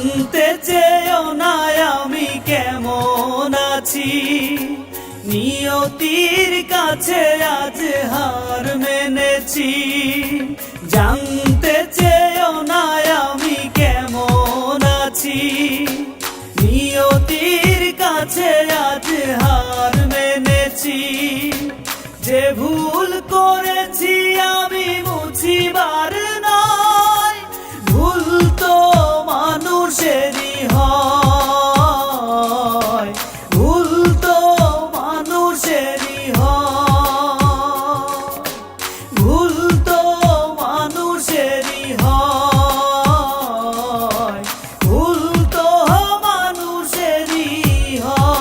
জানতে চেয়েও না আমি কেমন আছি, নিয়তির কাছে আজ হার মেনেছি। জানতে চেয়েও না আমি কেমন আছি, নিয়তির কাছে আজ হার মেনেছি। যে ভুল করেছি আমি মুছিবার নয়, ভুল তো মানুষেরই হয়, ভুল তো মানুষেরই হয়, ভুল তো মানুষেরই হয়, ভুল তো মানুষেরই হয়।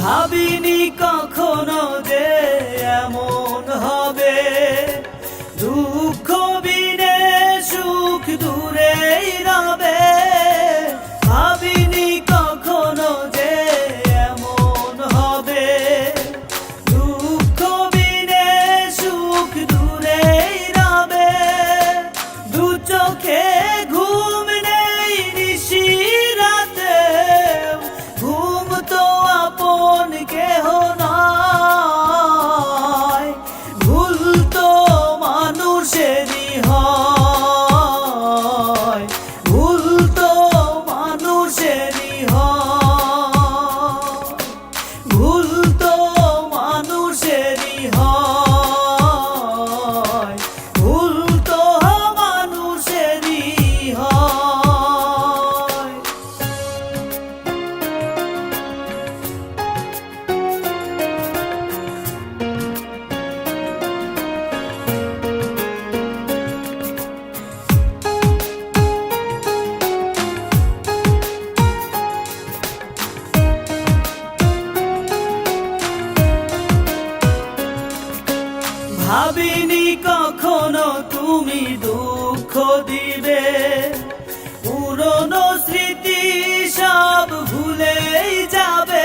ভাবিনি কখনো যে এমন হবে, দুঃখ বিনে সুখ দূরেই রবে। ভাবিনি কখনো যে এমন হবে, দুঃখ বিনে সুখ দূরেই রবে। দু চোখে ঘুম নেই নিশি রাতে, ঘুম তো আপন কেহ নয়, ভুল তো মানুষেরই হয়, ভুল তো মানুষেরই হয়, ভুল তো মানুষেরই হয়, ভুল তো মানুষেরই হয়। ভাবিনি কখনো তুমি দুঃখ দিবে, পুরনো স্মৃতি সব ভুলেই যাবে।